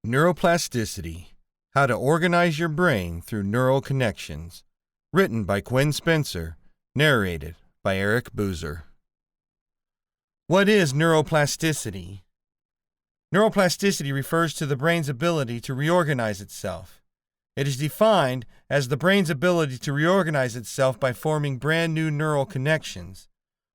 Neuroplasticity: How to Organize Your Brain Through Neural Connections. Written by Quinn Spencer. Narrated by Eric Boozer. What is neuroplasticity? Neuroplasticity refers to the brain's ability to reorganize itself. It is defined as the brain's ability to reorganize itself by forming brand new neural connections.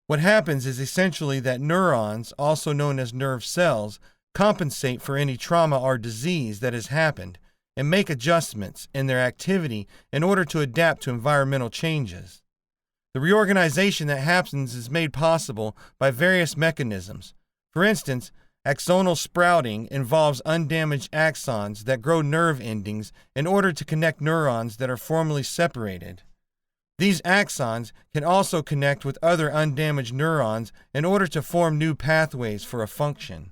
What happens is essentially that neurons, also known as nerve cells, compensate for any trauma or disease that has happened and make adjustments in their activity in order to adapt to environmental changes. The reorganization that happens is made possible by various mechanisms. For instance, axonal sprouting involves undamaged axons that grow nerve endings in order to connect neurons that are formerly separated. These axons can also connect with other undamaged neurons in order to form new pathways for a function.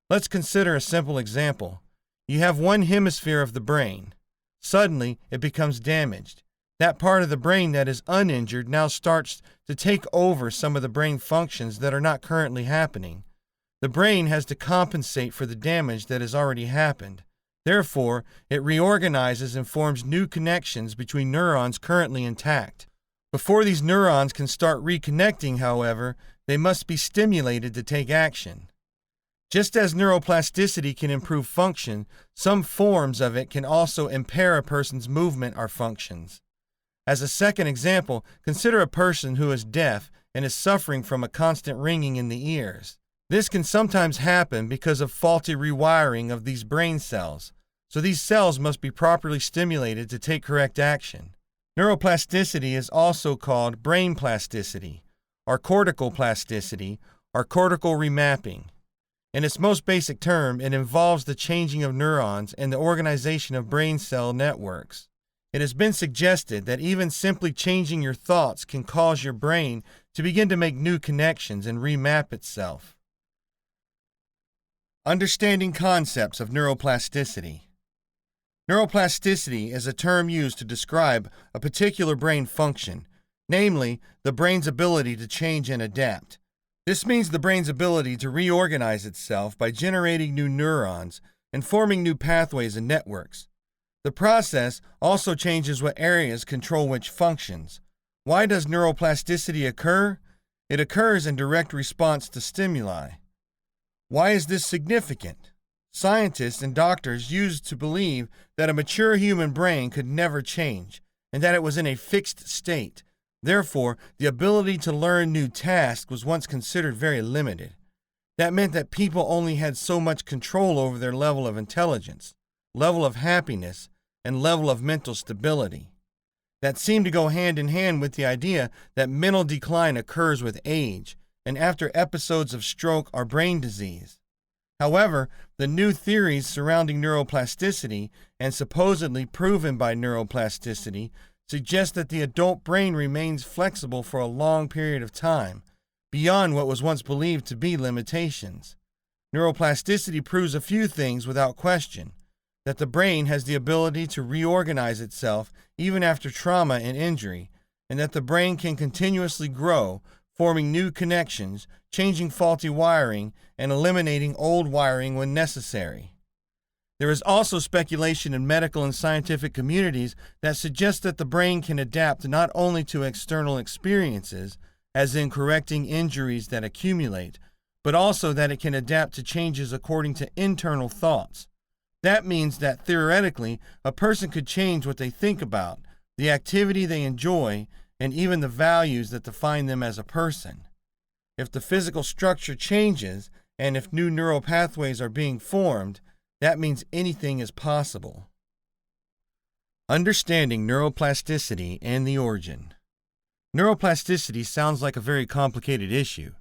Let's consider a simple example. You have one hemisphere of the brain. Suddenly, it becomes damaged. That part of the brain that is uninjured now starts to take over some of the brain functions that are not currently happening. The brain has to compensate for the damage that has already happened. Therefore, it reorganizes and forms new connections between neurons currently intact. Before these neurons can start reconnecting, however, they must be stimulated to take action. Just as neuroplasticity can improve function, some forms of it can also impair a person's movement or functions. As a second example, consider a person who is deaf and is suffering from a constant ringing in the ears. This can sometimes happen because of faulty rewiring of these brain cells, so these cells must be properly stimulated to take correct action. Neuroplasticity is also called brain plasticity, or cortical plasticity, or cortical remapping. In its most basic term, it involves the changing of neurons and the organization of brain cell networks. It has been suggested that even simply changing your thoughts can cause your brain to begin to make new connections and remap itself. Understanding concepts of neuroplasticity. Neuroplasticity is a term used to describe a particular brain function, namely, the brain's ability to change and adapt. This means the brain's ability to reorganize itself by generating new neurons and forming new pathways and networks. The process also changes what areas control which functions. Why does neuroplasticity occur? It occurs in direct response to stimuli. Why is this significant? Scientists and doctors used to believe that a mature human brain could never change and that it was in a fixed state. Therefore, the ability to learn new tasks was once considered very limited. That meant that people only had so much control over their level of intelligence, level of happiness, and level of mental stability. That seemed to go hand in hand with the idea that mental decline occurs with age and after episodes of stroke or brain disease. However, the new theories surrounding neuroplasticity and supposedly proven by neuroplasticity suggest that the adult brain remains flexible for a long period of time, beyond what was once believed to be limitations. Neuroplasticity proves a few things without question: that the brain has the ability to reorganize itself even after trauma and injury, and that the brain can continuously grow, forming new connections, changing faulty wiring, and eliminating old wiring when necessary. There is also speculation in medical and scientific communities that suggests that the brain can adapt not only to external experiences, as in correcting injuries that accumulate, but also that it can adapt to changes according to internal thoughts. That means that theoretically, a person could change what they think about, the activity they enjoy, and even the values that define them as a person. If the physical structure changes, and if new neural pathways are being formed, that means anything is possible. Understanding neuroplasticity and the origin. Neuroplasticity sounds like a very complicated issue.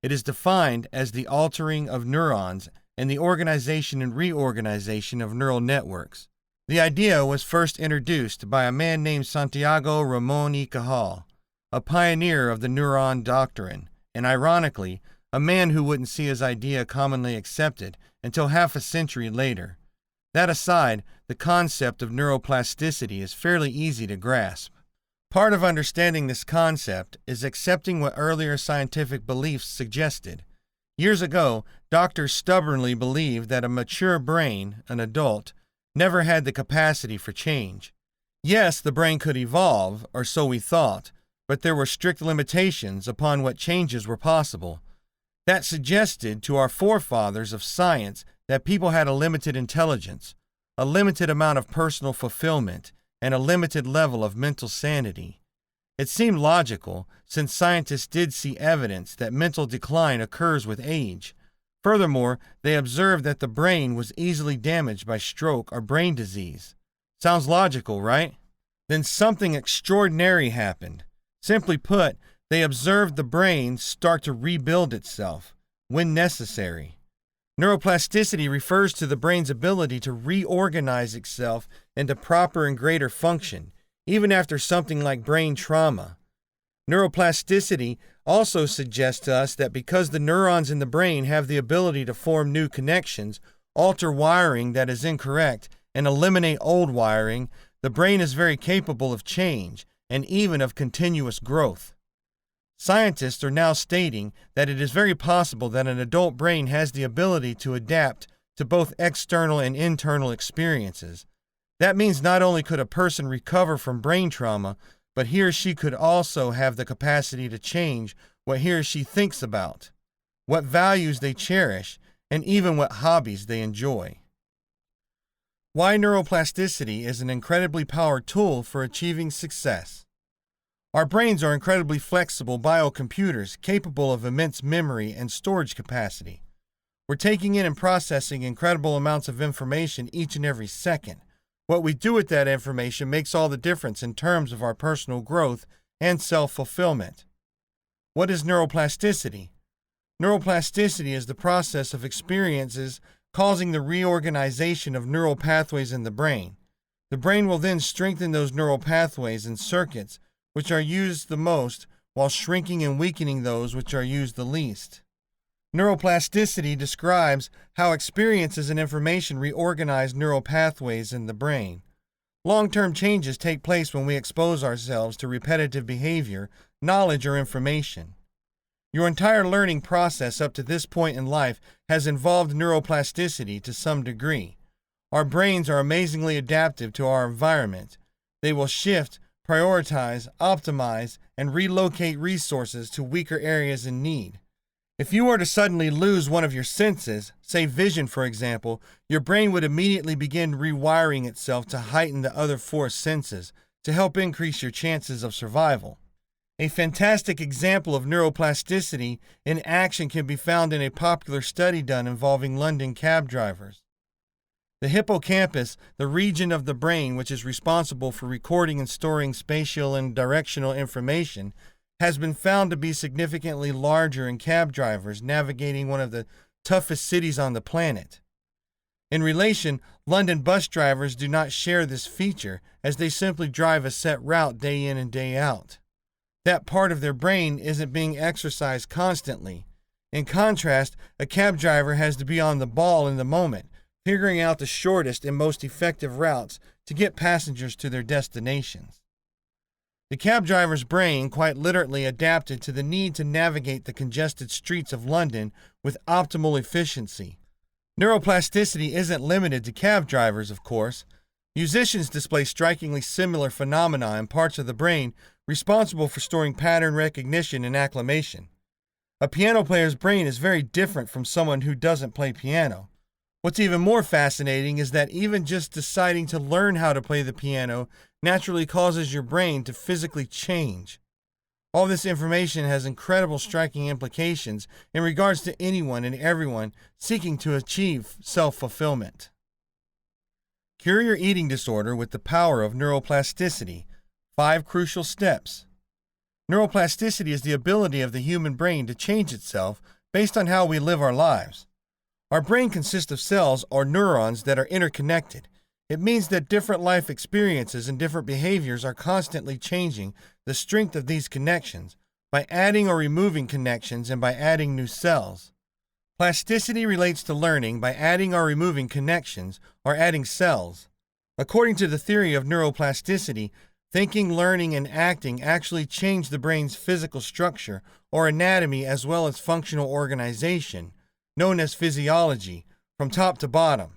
It is defined as the altering of neurons and the organization and reorganization of neural networks. The idea was first introduced by a man named Santiago Ramon y Cajal, a pioneer of the neuron doctrine, and ironically, a man who wouldn't see his idea commonly accepted until half a century later. That aside, the concept of neuroplasticity is fairly easy to grasp. Part of understanding this concept is accepting what earlier scientific beliefs suggested. Years ago, doctors stubbornly believed that a mature brain, an adult, never had the capacity for change. Yes, the brain could evolve, or so we thought, but there were strict limitations upon what changes were possible. That suggested to our forefathers of science that people had a limited intelligence, a limited amount of personal fulfillment, and a limited level of mental sanity. It seemed logical, since scientists did see evidence that mental decline occurs with age. Furthermore, they observed that the brain was easily damaged by stroke or brain disease. Sounds logical, right? Then something extraordinary happened. Simply put, they observed the brain start to rebuild itself, when necessary. Neuroplasticity refers to the brain's ability to reorganize itself into proper and greater function, even after something like brain trauma. Neuroplasticity also suggests to us that because the neurons in the brain have the ability to form new connections, alter wiring that is incorrect, and eliminate old wiring, the brain is very capable of change and even of continuous growth. Scientists are now stating that it is very possible that an adult brain has the ability to adapt to both external and internal experiences. That means not only could a person recover from brain trauma, but he or she could also have the capacity to change what he or she thinks about, what values they cherish, and even what hobbies they enjoy. Why neuroplasticity is an incredibly powerful tool for achieving success. Our brains are incredibly flexible biocomputers capable of immense memory and storage capacity. We're taking in and processing incredible amounts of information each and every second. What we do with that information makes all the difference in terms of our personal growth and self-fulfillment. What is neuroplasticity? Neuroplasticity is the process of experiences causing the reorganization of neural pathways in the brain. The brain will then strengthen those neural pathways and circuits which are used the most, while shrinking and weakening those which are used the least. Neuroplasticity describes how experiences and information reorganize neural pathways in the brain. Long-term changes take place when we expose ourselves to repetitive behavior, knowledge, or information. Your entire learning process up to this point in life has involved neuroplasticity to some degree. Our brains are amazingly adaptive to our environment. They will shift, prioritize, optimize, and relocate resources to weaker areas in need. If you were to suddenly lose one of your senses, say vision for example, your brain would immediately begin rewiring itself to heighten the other four senses to help increase your chances of survival. A fantastic example of neuroplasticity in action can be found in a popular study done involving London cab drivers. The hippocampus, the region of the brain which is responsible for recording and storing spatial and directional information, has been found to be significantly larger in cab drivers navigating one of the toughest cities on the planet. In relation, London bus drivers do not share this feature as they simply drive a set route day in and day out. That part of their brain isn't being exercised constantly. In contrast, a cab driver has to be on the ball in the moment, figuring out the shortest and most effective routes to get passengers to their destinations. The cab driver's brain quite literally adapted to the need to navigate the congested streets of London with optimal efficiency. Neuroplasticity isn't limited to cab drivers, of course. Musicians display strikingly similar phenomena in parts of the brain responsible for storing pattern recognition and acclimation. A piano player's brain is very different from someone who doesn't play piano. What's even more fascinating is that even just deciding to learn how to play the piano naturally causes your brain to physically change. All this information has incredible striking implications in regards to anyone and everyone seeking to achieve self-fulfillment. Cure your eating disorder with the power of neuroplasticity. 5 crucial steps. Neuroplasticity is the ability of the human brain to change itself based on how we live our lives. Our brain consists of cells or neurons that are interconnected. It means that different life experiences and different behaviors are constantly changing the strength of these connections by adding or removing connections and by adding new cells. Plasticity relates to learning by adding or removing connections or adding cells. According to the theory of neuroplasticity, Thinking, learning, and acting actually change the brain's physical structure or anatomy as well as functional organization, known as physiology, from top to bottom.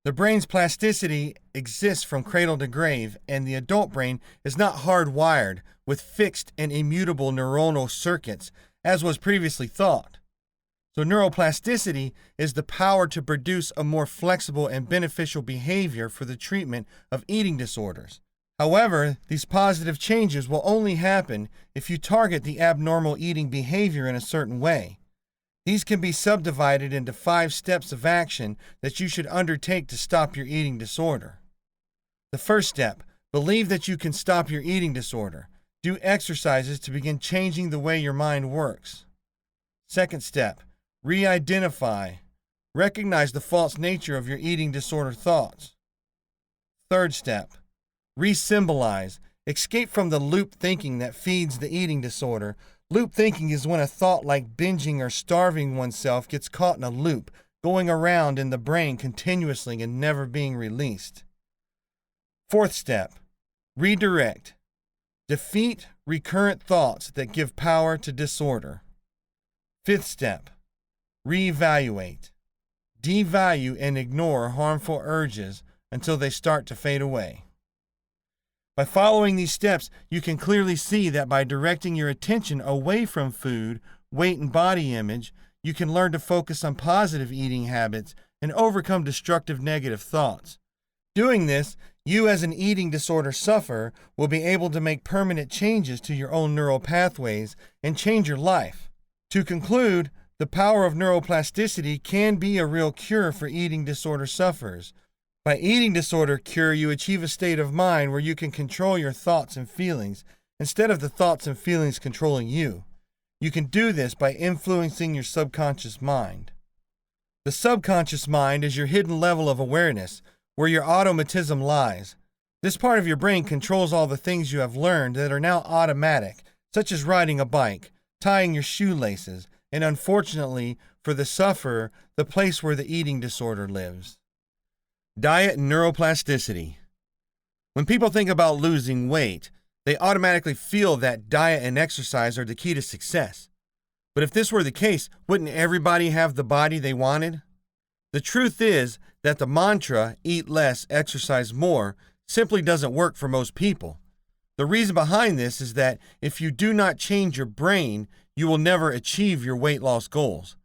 The brain's plasticity exists from cradle to grave, and the adult brain is not hardwired with fixed and immutable neuronal circuits, as was previously thought. So neuroplasticity is the power to produce a more flexible and beneficial behavior for the treatment of eating disorders. However, these positive changes will only happen if you target the abnormal eating behavior in a certain way. These can be subdivided into 5 steps of action that you should undertake to stop your eating disorder. The first step, believe that you can stop your eating disorder. Do exercises to begin changing the way your mind works. Second step, re-identify. Recognize the false nature of your eating disorder thoughts. Third step, re-symbolize. Escape from the loop thinking that feeds the eating disorder. Loop thinking is when a thought like binging or starving oneself gets caught in a loop, going around in the brain continuously and never being released. Fourth step, redirect. Defeat recurrent thoughts that give power to disorder. Fifth step, reevaluate. Devalue and ignore harmful urges until they start to fade away. By following these steps, you can clearly see that by directing your attention away from food, weight, and body image, you can learn to focus on positive eating habits and overcome destructive negative thoughts. Doing this, you as an eating disorder sufferer will be able to make permanent changes to your own neural pathways and change your life. To conclude, the power of neuroplasticity can be a real cure for eating disorder sufferers. By eating disorder cure, you achieve a state of mind where you can control your thoughts and feelings instead of the thoughts and feelings controlling you. You can do this by influencing your subconscious mind. The subconscious mind is your hidden level of awareness, where your automatism lies. This part of your brain controls all the things you have learned that are now automatic, such as riding a bike, tying your shoelaces, and unfortunately, for the sufferer, the place where the eating disorder lives. Diet and neuroplasticity. When people think about losing weight, they automatically feel that diet and exercise are the key to success. But if this were the case, wouldn't everybody have the body they wanted? The truth is that the mantra, eat less, exercise more, simply doesn't work for most people. The reason behind this is that if you do not change your brain, you will never achieve your weight loss goals.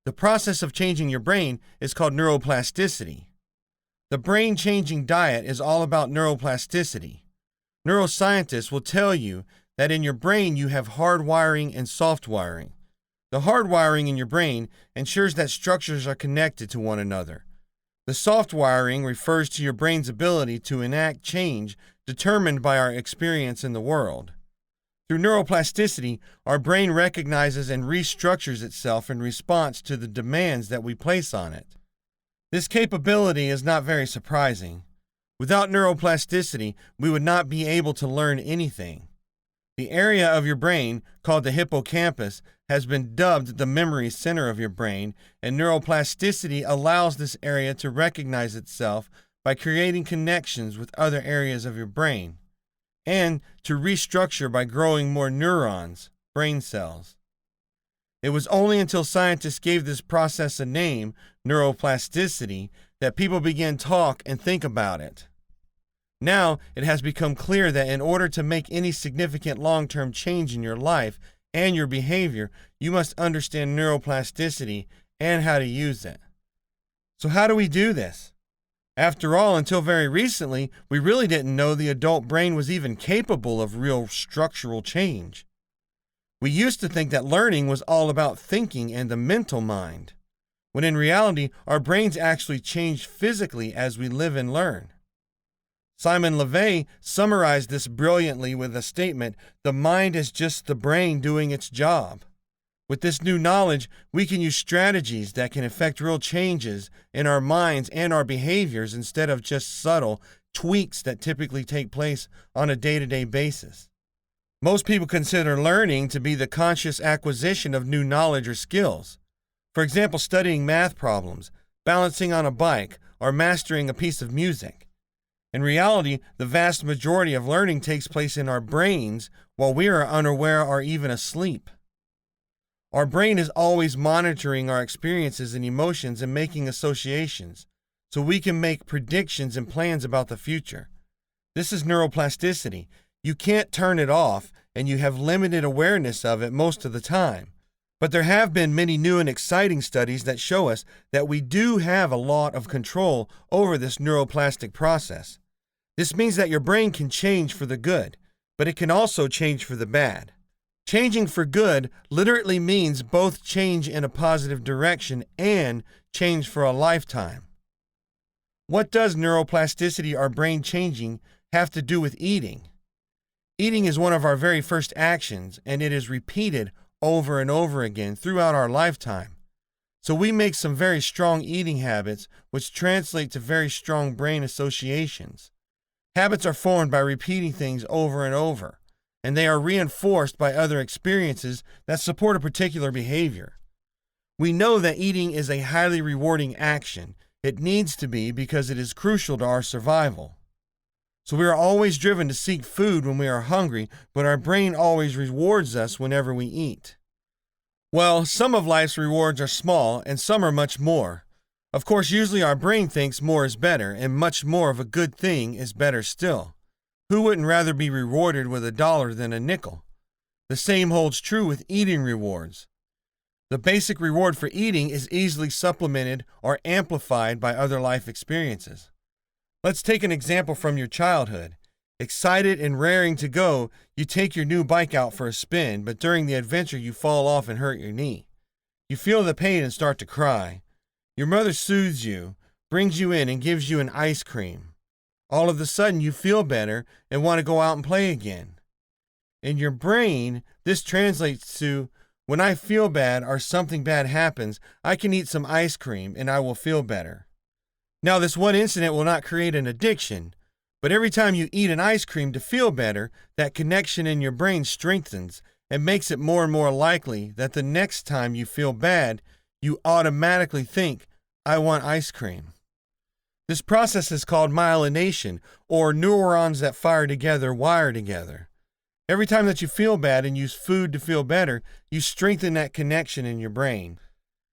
The process of changing your brain is called neuroplasticity. The brain-changing diet is all about neuroplasticity. Neuroscientists will tell you that in your brain you have hardwiring and soft wiring. The hardwiring in your brain ensures that structures are connected to one another. The soft wiring refers to your brain's ability to enact change determined by our experience in the world. Through neuroplasticity, our brain recognizes and restructures itself in response to the demands that we place on it. This capability is not very surprising. Without neuroplasticity, we would not be able to learn anything. The area of your brain, called the hippocampus, has been dubbed the memory center of your brain, and neuroplasticity allows this area to recognize itself by creating connections with other areas of your brain, and to restructure by growing more neurons, brain cells. It was only until scientists gave this process a name, neuroplasticity, that people began to talk and think about it. Now, it has become clear that in order to make any significant long-term change in your life and your behavior, you must understand neuroplasticity and how to use it. So how do we do this? After all, until very recently, we really didn't know the adult brain was even capable of real structural change. We used to think that learning was all about thinking and the mental mind, when in reality, our brains actually change physically as we live and learn. Simon LeVay summarized this brilliantly with a statement, "The mind is just the brain doing its job." With this new knowledge, we can use strategies that can affect real changes in our minds and our behaviors instead of just subtle tweaks that typically take place on a day-to-day basis. Most people consider learning to be the conscious acquisition of new knowledge or skills. For example, studying math problems, balancing on a bike, or mastering a piece of music. In reality, the vast majority of learning takes place in our brains while we are unaware or even asleep. Our brain is always monitoring our experiences and emotions and making associations, so we can make predictions and plans about the future. This is neuroplasticity. You can't turn it off, and you have limited awareness of it most of the time. But there have been many new and exciting studies that show us that we do have a lot of control over this neuroplastic process. This means that your brain can change for the good, but it can also change for the bad. Changing for good literally means both change in a positive direction and change for a lifetime. What does neuroplasticity, our brain changing, have to do with eating? Eating is one of our very first actions, and it is repeated over and over again throughout our lifetime. So we make some very strong eating habits, which translate to very strong brain associations. Habits are formed by repeating things over and over, and they are reinforced by other experiences that support a particular behavior. We know that eating is a highly rewarding action. It needs to be because it is crucial to our survival. So we are always driven to seek food when we are hungry, but our brain always rewards us whenever we eat. Well, some of life's rewards are small and some are much more. Of course, usually our brain thinks more is better, and much more of a good thing is better still. Who wouldn't rather be rewarded with $1 than a nickel? The same holds true with eating rewards. The basic reward for eating is easily supplemented or amplified by other life experiences. Let's take an example from your childhood. Excited and raring to go, you take your new bike out for a spin, but during the adventure you fall off and hurt your knee. You feel the pain and start to cry. Your mother soothes you, brings you in, and gives you an ice cream. All of a sudden you feel better and want to go out and play again. In your brain, this translates to, when I feel bad or something bad happens, I can eat some ice cream and I will feel better. Now, this one incident will not create an addiction, but every time you eat an ice cream to feel better, that connection in your brain strengthens and makes it more and more likely that the next time you feel bad, you automatically think, I want ice cream. This process is called myelination, or neurons that fire together wire together. Every time that you feel bad and use food to feel better, you strengthen that connection in your brain.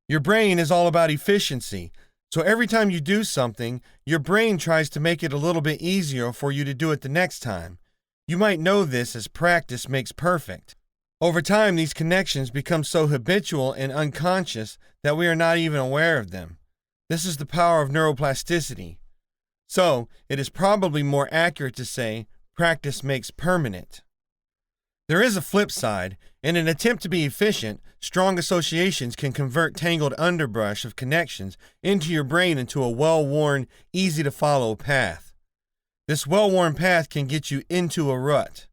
Your brain is all about efficiency. So every time you do something, your brain tries to make it a little bit easier for you to do it the next time. You might know this as practice makes perfect. Over time, these connections become so habitual and unconscious that we are not even aware of them. This is the power of neuroplasticity. So, it is probably more accurate to say practice makes permanent. There is a flip side. In an attempt to be efficient, strong associations can convert tangled underbrush of connections into your brain into a well-worn, easy-to-follow path. This well-worn path can get you into a rut.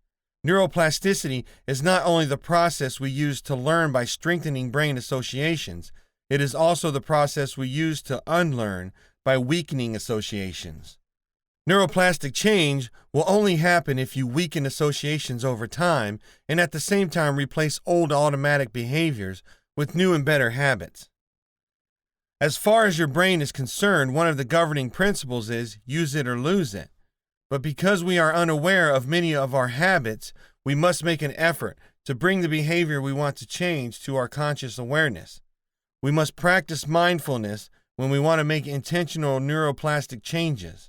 Neuroplasticity is not only the process we use to learn by strengthening brain associations, it is also the process we use to unlearn by weakening associations. Neuroplastic change will only happen if you weaken associations over time and at the same time replace old automatic behaviors with new and better habits. As far as your brain is concerned, one of the governing principles is use it or lose it. But because we are unaware of many of our habits, we must make an effort to bring the behavior we want to change to our conscious awareness. We must practice mindfulness when we want to make intentional neuroplastic changes.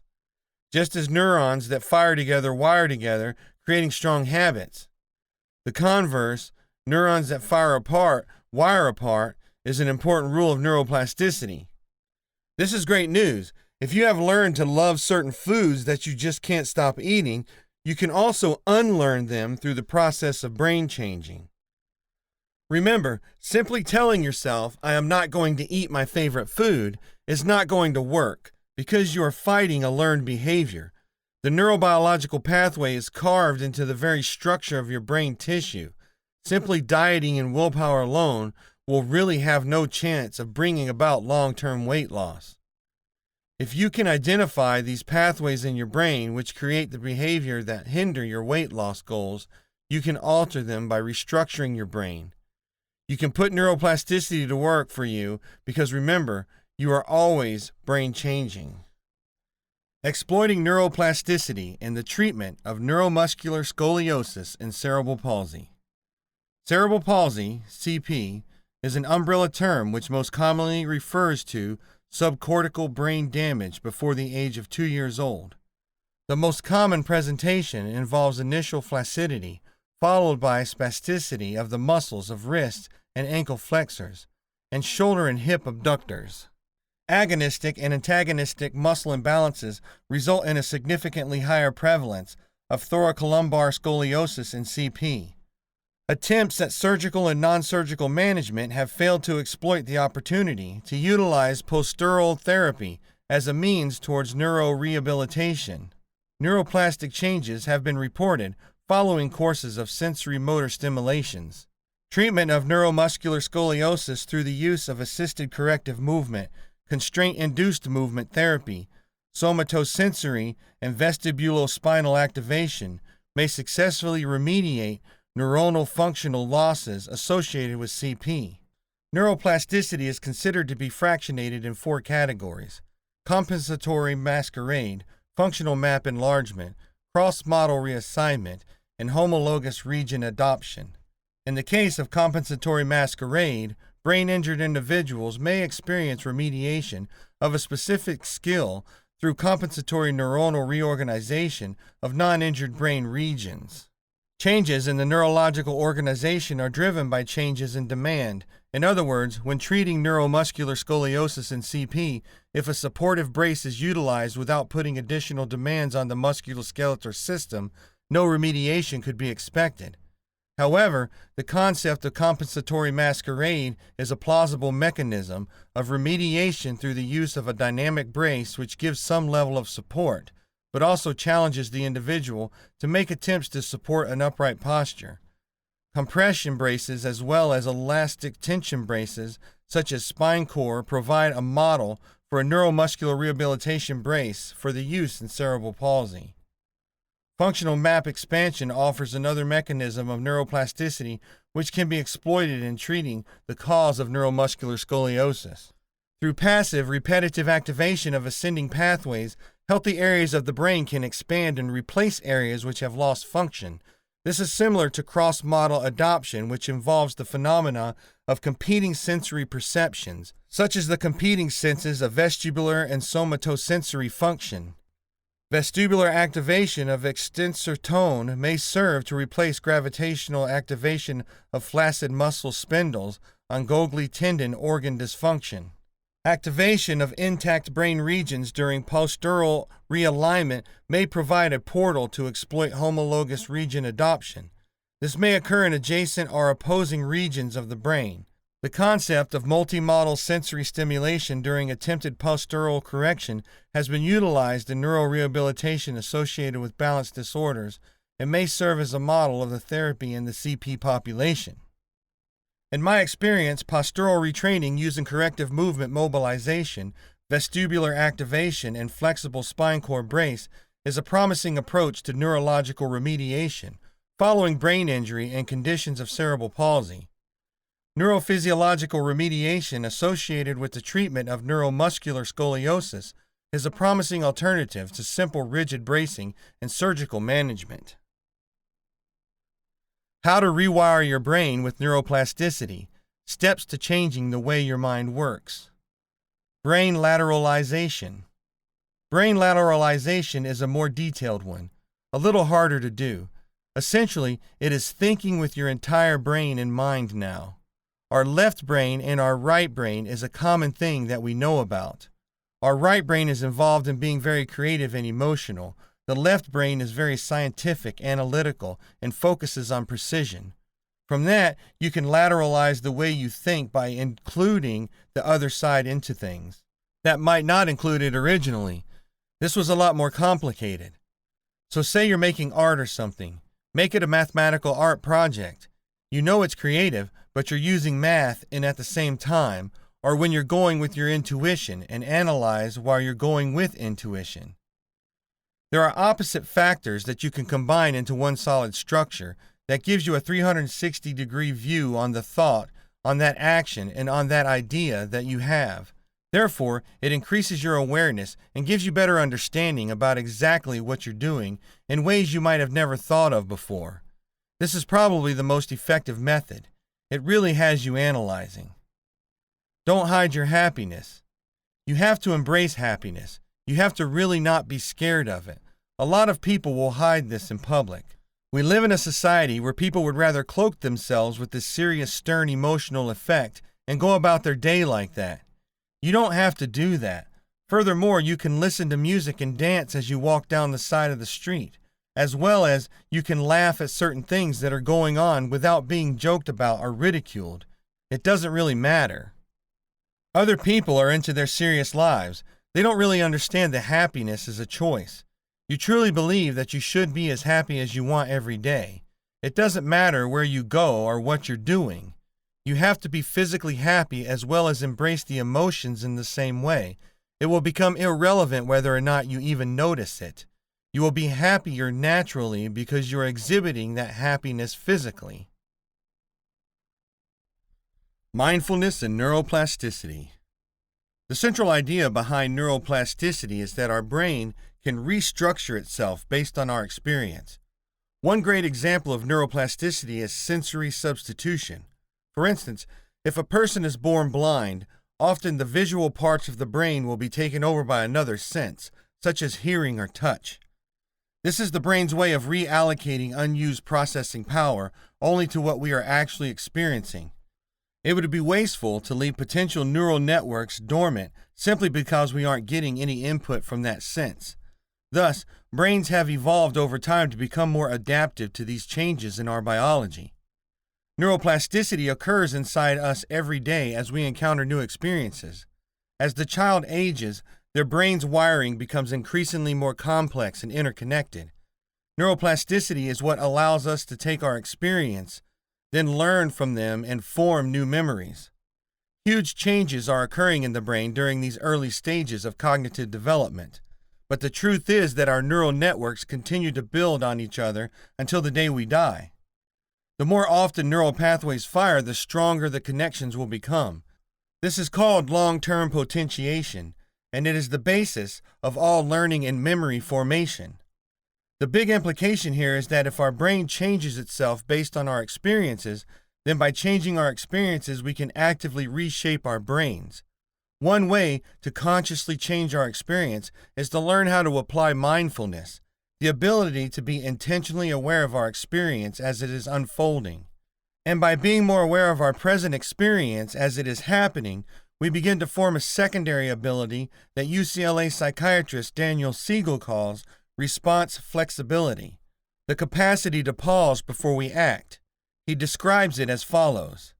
Just as neurons that fire together wire together, creating strong habits. The converse, neurons that fire apart wire apart, is an important rule of neuroplasticity. This is great news. If you have learned to love certain foods that you just can't stop eating, you can also unlearn them through the process of brain changing. Remember, simply telling yourself, I am not going to eat my favorite food, is not going to work. Because you are fighting a learned behavior. The neurobiological pathway is carved into the very structure of your brain tissue. Simply dieting and willpower alone will really have no chance of bringing about long-term weight loss. If you can identify these pathways in your brain which create the behavior that hinder your weight loss goals, you can alter them by restructuring your brain. You can put neuroplasticity to work for you because remember, you are always brain changing. Exploiting neuroplasticity in the treatment of neuromuscular scoliosis and cerebral palsy. Cerebral palsy, CP, is an umbrella term which most commonly refers to subcortical brain damage before the age of 2 years old. The most common presentation involves initial flaccidity, followed by spasticity of the muscles of wrist and ankle flexors, and shoulder and hip abductors. Agonistic and antagonistic muscle imbalances result in a significantly higher prevalence of thoracolumbar scoliosis in CP. Attempts at surgical and non-surgical management have failed to exploit the opportunity to utilize postural therapy as a means towards neurorehabilitation. Neuroplastic changes have been reported following courses of sensory motor stimulations. Treatment of neuromuscular scoliosis through the use of assisted corrective movement, constraint-induced movement therapy, somatosensory, and vestibulospinal activation may successfully remediate neuronal functional losses associated with CP. Neuroplasticity is considered to be fractionated in 4 categories: compensatory masquerade, functional map enlargement, cross-model reassignment, and homologous region adoption. In the case of compensatory masquerade, brain-injured individuals may experience remediation of a specific skill through compensatory neuronal reorganization of non-injured brain regions. Changes in the neurological organization are driven by changes in demand. In other words, when treating neuromuscular scoliosis in CP, if a supportive brace is utilized without putting additional demands on the musculoskeletal system, no remediation could be expected. However, the concept of compensatory masquerade is a plausible mechanism of remediation through the use of a dynamic brace which gives some level of support, but also challenges the individual to make attempts to support an upright posture. Compression braces as well as elastic tension braces, such as spine core, provide a model for a neuromuscular rehabilitation brace for the use in cerebral palsy. Functional map expansion offers another mechanism of neuroplasticity which can be exploited in treating the cause of neuromuscular scoliosis. Through passive, repetitive activation of ascending pathways, healthy areas of the brain can expand and replace areas which have lost function. This is similar to cross-model adoption, which involves the phenomena of competing sensory perceptions, such as the competing senses of vestibular and somatosensory function. Vestibular activation of extensor tone may serve to replace gravitational activation of flaccid muscle spindles on Golgi tendon organ dysfunction. Activation of intact brain regions during postural realignment may provide a portal to exploit homologous region adoption. This may occur in adjacent or opposing regions of the brain. The concept of multimodal sensory stimulation during attempted postural correction has been utilized in neurorehabilitation associated with balance disorders and may serve as a model of the therapy in the CP population. In my experience, postural retraining using corrective movement mobilization, vestibular activation, and flexible spine core brace is a promising approach to neurological remediation following brain injury and conditions of cerebral palsy. Neurophysiological remediation associated with the treatment of neuromuscular scoliosis is a promising alternative to simple rigid bracing and surgical management. How to rewire your brain with neuroplasticity. Steps to changing the way your mind works. Brain lateralization. Brain lateralization is a more detailed one, a little harder to do. Essentially, it is thinking with your entire brain in mind now. Our left brain and our right brain is a common thing that we know about. Our right brain is involved in being very creative and emotional. The left brain is very scientific, analytical, and focuses on precision. From that, you can lateralize the way you think by including the other side into things that might not include it originally. This was a lot more complicated. So say you're making art or something. Make it a mathematical art project. You know it's creative, but you're using math in at the same time, or when you're going with your intuition and analyze while you're going with intuition. There are opposite factors that you can combine into one solid structure that gives you a 360-degree view on the thought, on that action, and on that idea that you have. Therefore, it increases your awareness and gives you better understanding about exactly what you're doing in ways you might have never thought of before. This is probably the most effective method. It really has you analyzing. Don't hide your happiness. You have to embrace happiness. You have to really not be scared of it. A lot of people will hide this in public. We live in a society where people would rather cloak themselves with this serious, stern emotional effect and go about their day like that. You don't have to do that. Furthermore, you can listen to music and dance as you walk down the side of the street, as well as you can laugh at certain things that are going on without being joked about or ridiculed. It doesn't really matter. Other people are into their serious lives. They don't really understand that happiness is a choice. You truly believe that you should be as happy as you want every day. It doesn't matter where you go or what you're doing. You have to be physically happy as well as embrace the emotions in the same way. It will become irrelevant whether or not you even notice it. You will be happier naturally because you're exhibiting that happiness physically. Mindfulness and neuroplasticity. The central idea behind neuroplasticity is that our brain can restructure itself based on our experience. One great example of neuroplasticity is sensory substitution. For instance, if a person is born blind, often the visual parts of the brain will be taken over by another sense, such as hearing or touch. This is the brain's way of reallocating unused processing power only to what we are actually experiencing. It would be wasteful to leave potential neural networks dormant simply because we aren't getting any input from that sense. Thus, brains have evolved over time to become more adaptive to these changes in our biology. Neuroplasticity occurs inside us every day as we encounter new experiences. As the child ages, their brain's wiring becomes increasingly more complex and interconnected. Neuroplasticity is what allows us to take our experience, then learn from them and form new memories. Huge changes are occurring in the brain during these early stages of cognitive development. But the truth is that our neural networks continue to build on each other until the day we die. The more often neural pathways fire, the stronger the connections will become. This is called long-term potentiation, and it is the basis of all learning and memory formation. The big implication here is that if our brain changes itself based on our experiences, then by changing our experiences, we can actively reshape our brains. One way to consciously change our experience is to learn how to apply mindfulness, the ability to be intentionally aware of our experience as it is unfolding. And by being more aware of our present experience as it is happening, we begin to form a secondary ability that UCLA psychiatrist Daniel Siegel calls response flexibility, the capacity to pause before we act. He describes it as follows.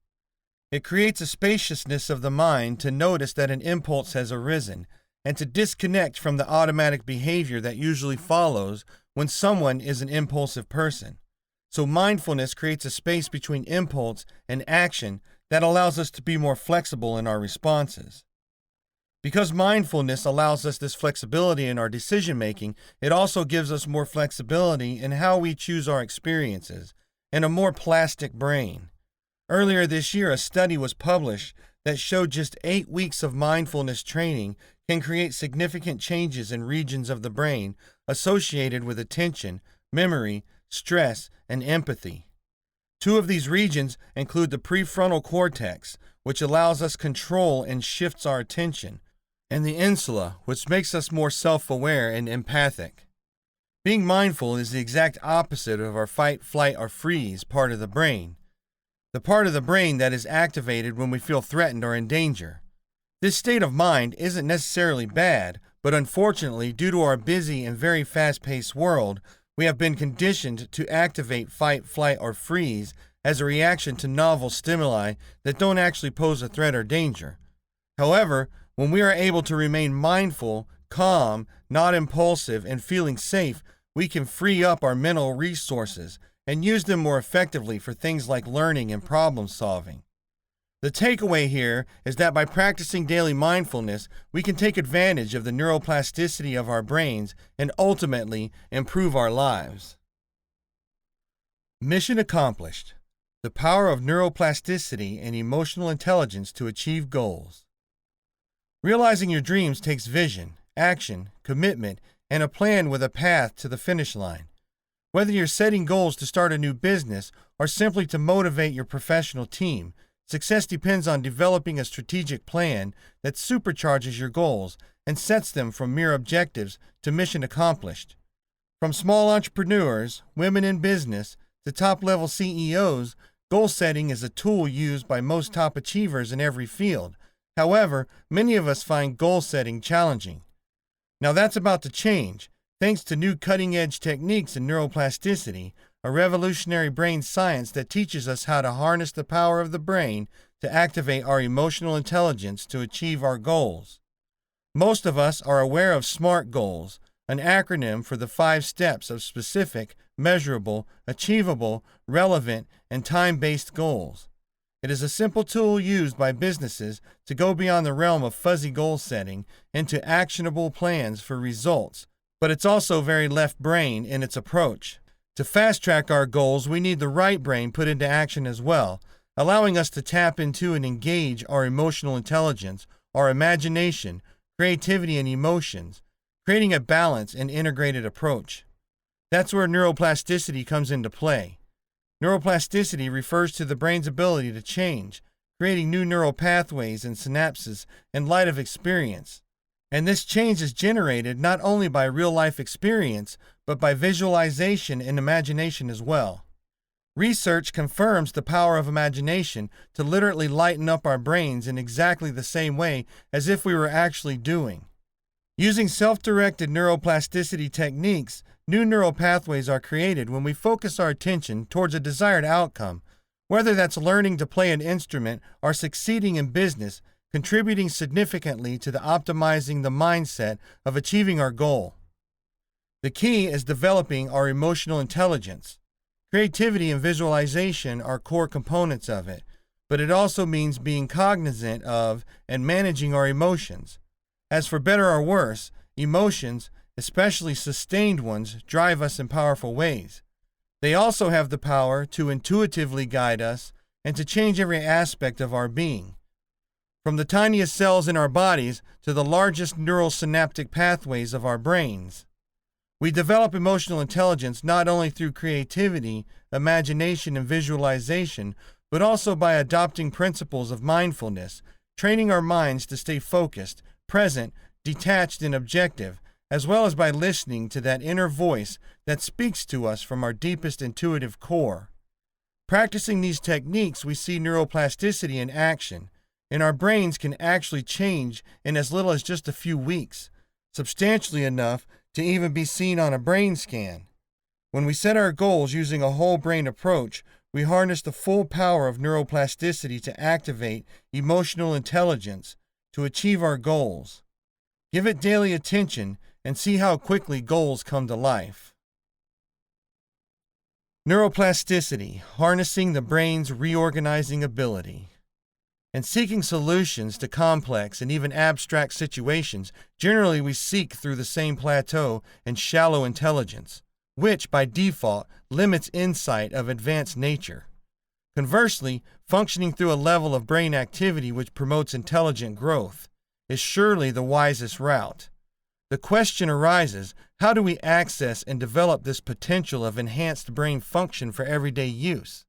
It creates a spaciousness of the mind to notice that an impulse has arisen and to disconnect from the automatic behavior that usually follows when someone is an impulsive person. So mindfulness creates a space between impulse and action that allows us to be more flexible in our responses. Because mindfulness allows us this flexibility in our decision-making, it also gives us more flexibility in how we choose our experiences and a more plastic brain. Earlier this year, a study was published that showed just 8 weeks of mindfulness training can create significant changes in regions of the brain associated with attention, memory, stress, and empathy. 2 of these regions include the prefrontal cortex, which allows us control and shifts our attention, and the insula, which makes us more self-aware and empathic. Being mindful is the exact opposite of our fight, flight, or freeze part of the brain, the part of the brain that is activated when we feel threatened or in danger. This state of mind isn't necessarily bad, but unfortunately, due to our busy and very fast-paced world, we have been conditioned to activate fight, flight, or freeze as a reaction to novel stimuli that don't actually pose a threat or danger. However, when we are able to remain mindful, calm, not impulsive, and feeling safe, we can free up our mental resources and use them more effectively for things like learning and problem solving. The takeaway here is that by practicing daily mindfulness, we can take advantage of the neuroplasticity of our brains and ultimately improve our lives. Mission accomplished. The power of neuroplasticity and emotional intelligence to achieve goals. Realizing your dreams takes vision, action, commitment, and a plan with a path to the finish line. Whether you're setting goals to start a new business or simply to motivate your professional team, success depends on developing a strategic plan that supercharges your goals and sets them from mere objectives to mission accomplished. From small entrepreneurs, women in business, to top-level CEOs, goal setting is a tool used by most top achievers in every field. However, many of us find goal setting challenging. Now that's about to change, thanks to new cutting-edge techniques in neuroplasticity, a revolutionary brain science that teaches us how to harness the power of the brain to activate our emotional intelligence to achieve our goals. Most of us are aware of SMART goals, an acronym for the 5 steps of specific, measurable, achievable, relevant, and time-based goals. It is a simple tool used by businesses to go beyond the realm of fuzzy goal setting into actionable plans for results, but it's also very left brain in its approach. To fast-track our goals, we need the right brain put into action as well, allowing us to tap into and engage our emotional intelligence, our imagination, creativity, and emotions, creating a balanced and integrated approach. That's where neuroplasticity comes into play. Neuroplasticity refers to the brain's ability to change, creating new neural pathways and synapses in light of experience. And this change is generated not only by real-life experience, but by visualization and imagination as well. Research confirms the power of imagination to literally lighten up our brains in exactly the same way as if we were actually doing. Using self-directed neuroplasticity techniques, new neural pathways are created when we focus our attention towards a desired outcome, whether that's learning to play an instrument or succeeding in business, contributing significantly to optimizing the mindset of achieving our goal. The key is developing our emotional intelligence. Creativity and visualization are core components of it, but it also means being cognizant of and managing our emotions. As for better or worse, emotions, especially sustained ones, drive us in powerful ways. They also have the power to intuitively guide us and to change every aspect of our being. From the tiniest cells in our bodies to the largest neural synaptic pathways of our brains. We develop emotional intelligence not only through creativity, imagination, and visualization, but also by adopting principles of mindfulness, training our minds to stay focused, present, detached, and objective, as well as by listening to that inner voice that speaks to us from our deepest intuitive core. Practicing these techniques, we see neuroplasticity in action, and our brains can actually change in as little as just a few weeks, substantially enough to even be seen on a brain scan. When we set our goals using a whole brain approach, we harness the full power of neuroplasticity to activate emotional intelligence to achieve our goals. Give it daily attention and see how quickly goals come to life. Neuroplasticity, harnessing the brain's reorganizing ability. In seeking solutions to complex and even abstract situations, generally we seek through the same plateau and shallow intelligence, which by default limits insight of advanced nature. Conversely, functioning through a level of brain activity which promotes intelligent growth is surely the wisest route. The question arises, how do we access and develop this potential of enhanced brain function for everyday use?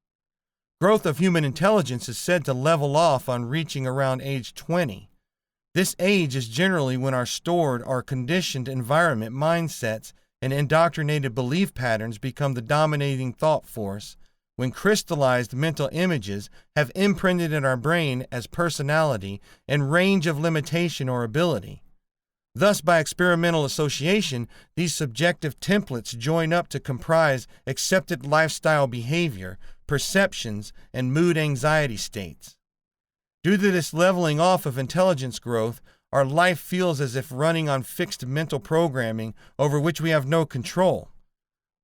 Growth of human intelligence is said to level off on reaching around age 20. This age is generally when our stored or conditioned environment mindsets and indoctrinated belief patterns become the dominating thought force, when crystallized mental images have imprinted in our brain as personality and range of limitation or ability. Thus, by experimental association, these subjective templates join up to comprise accepted lifestyle behavior, perceptions, and mood anxiety states. Due to this leveling off of intelligence growth, our life feels as if running on fixed mental programming over which we have no control.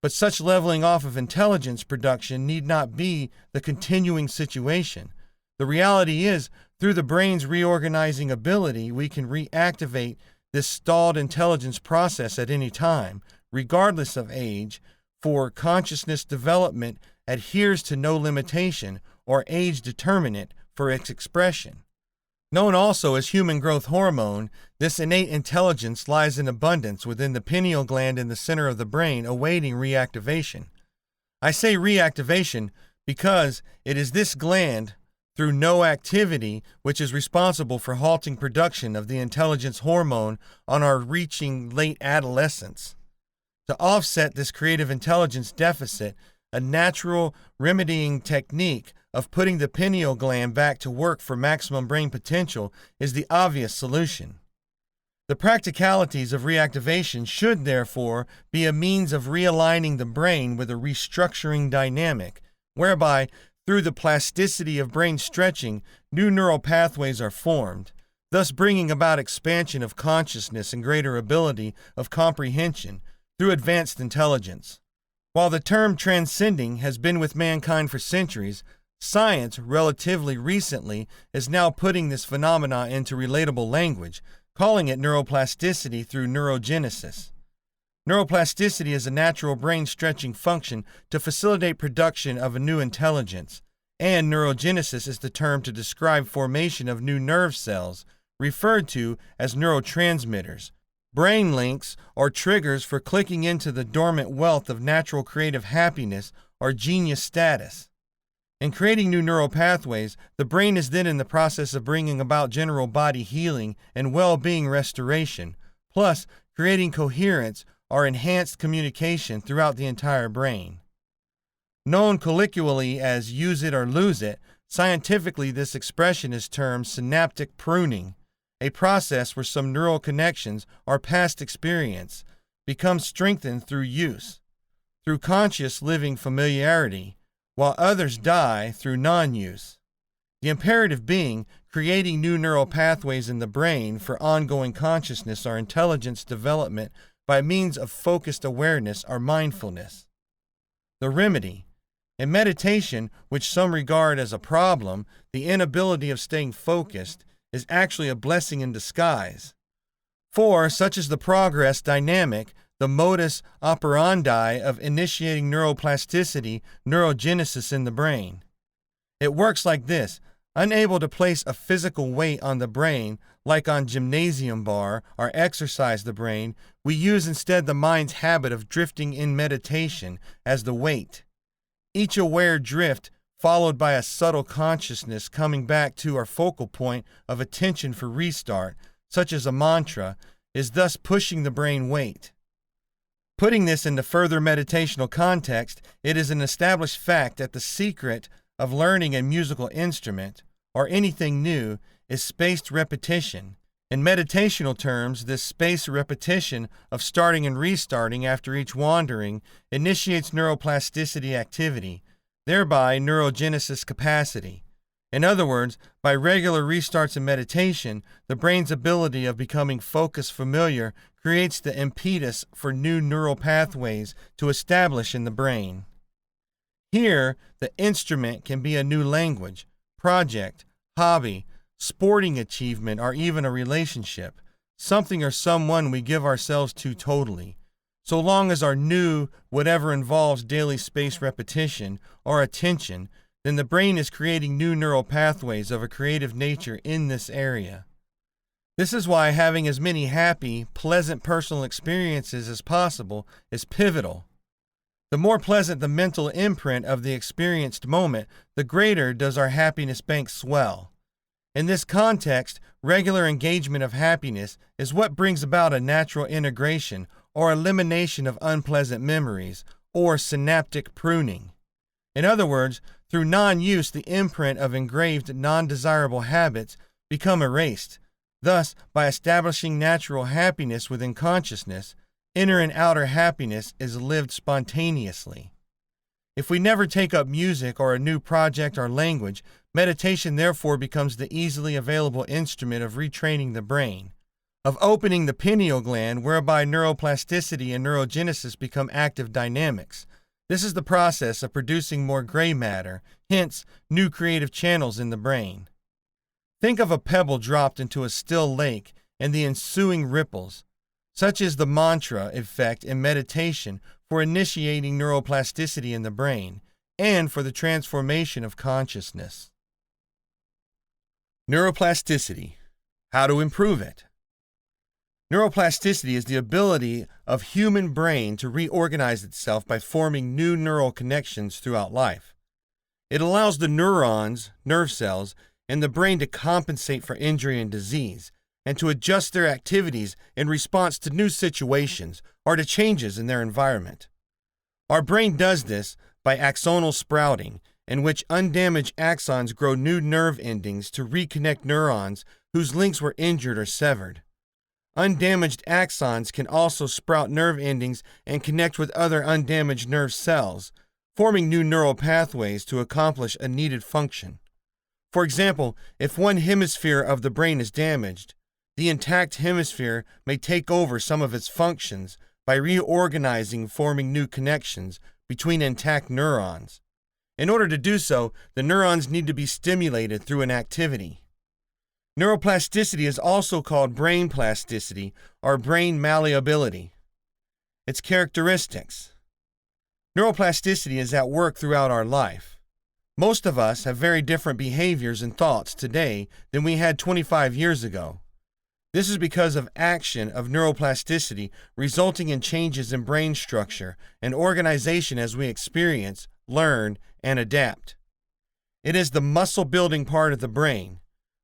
But such leveling off of intelligence production need not be the continuing situation. The reality is, through the brain's reorganizing ability, we can reactivate this stalled intelligence process at any time, regardless of age, for consciousness development adheres to no limitation or age determinant for its expression. Known also as human growth hormone, this innate intelligence lies in abundance within the pineal gland in the center of the brain, awaiting reactivation. I say reactivation because it is this gland, through no activity, which is responsible for halting production of the intelligence hormone on our reaching late adolescence. To offset this creative intelligence deficit, a natural remedying technique of putting the pineal gland back to work for maximum brain potential is the obvious solution. The practicalities of reactivation should, therefore, be a means of realigning the brain with a restructuring dynamic, whereby, through the plasticity of brain stretching, new neural pathways are formed, thus bringing about expansion of consciousness and greater ability of comprehension through advanced intelligence. While the term transcending has been with mankind for centuries, science, relatively recently, is now putting this phenomena into relatable language, calling it neuroplasticity through neurogenesis. Neuroplasticity is a natural brain stretching function to facilitate production of a new intelligence, and neurogenesis is the term to describe formation of new nerve cells, referred to as neurotransmitters, brain links or triggers for clicking into the dormant wealth of natural creative happiness or genius status. In creating new neural pathways, the brain is then in the process of bringing about general body healing and well-being restoration, plus creating coherence or enhanced communication throughout the entire brain. Known colloquially as use it or lose it, scientifically this expression is termed synaptic pruning, a process where some neural connections or past experience become strengthened through use, through conscious living familiarity, while others die through non-use. The imperative being creating new neural pathways in the brain for ongoing consciousness or intelligence development by means of focused awareness or mindfulness. The remedy. In meditation, which some regard as a problem, the inability of staying focused is actually a blessing in disguise. For, such is the progress dynamic, the modus operandi of initiating neuroplasticity, neurogenesis in the brain. It works like this. Unable to place a physical weight on the brain, like on gymnasium bar, or exercise the brain, we use instead the mind's habit of drifting in meditation as the weight. Each aware drift, followed by a subtle consciousness coming back to our focal point of attention for restart, such as a mantra, is thus pushing the brain weight. Putting this into further meditational context, it is an established fact that the secret of learning a musical instrument, or anything new, is spaced repetition. In meditational terms, this spaced repetition of starting and restarting after each wandering initiates neuroplasticity activity, thereby neurogenesis capacity. In other words, by regular restarts in meditation, the brain's ability of becoming focused familiar creates the impetus for new neural pathways to establish in the brain. Here, the instrument can be a new language, project, hobby, sporting achievement, or even a relationship, something or someone we give ourselves to totally. So long as our new, whatever involves daily space repetition or attention, then the brain is creating new neural pathways of a creative nature in this area. This is why having as many happy, pleasant personal experiences as possible is pivotal. The more pleasant the mental imprint of the experienced moment, the greater does our happiness bank swell. In this context, regular engagement of happiness is what brings about a natural integration or elimination of unpleasant memories, or synaptic pruning. In other words, through non-use, the imprint of engraved non-desirable habits become erased. Thus, by establishing natural happiness within consciousness, inner and outer happiness is lived spontaneously. If we never take up music or a new project or language, meditation therefore becomes the easily available instrument of retraining the brain, of opening the pineal gland, whereby neuroplasticity and neurogenesis become active dynamics. This is the process of producing more gray matter, hence new creative channels in the brain. Think of a pebble dropped into a still lake and the ensuing ripples. Such is the mantra effect in meditation for initiating neuroplasticity in the brain and for the transformation of consciousness. Neuroplasticity. How to improve it. Neuroplasticity is the ability of human brain to reorganize itself by forming new neural connections throughout life. It allows the neurons, nerve cells, in the brain to compensate for injury and disease, and to adjust their activities in response to new situations or to changes in their environment. Our brain does this by axonal sprouting, in which undamaged axons grow new nerve endings to reconnect neurons whose links were injured or severed. Undamaged axons can also sprout nerve endings and connect with other undamaged nerve cells, forming new neural pathways to accomplish a needed function. For example, if one hemisphere of the brain is damaged, the intact hemisphere may take over some of its functions by reorganizing, forming new connections between intact neurons. In order to do so, the neurons need to be stimulated through an activity. Neuroplasticity is also called brain plasticity or brain malleability. Its characteristics. Neuroplasticity is at work throughout our life. Most of us have very different behaviors and thoughts today than we had 25 years ago. This is because of action of neuroplasticity resulting in changes in brain structure and organization as we experience, learn, and adapt. It is the muscle-building part of the brain.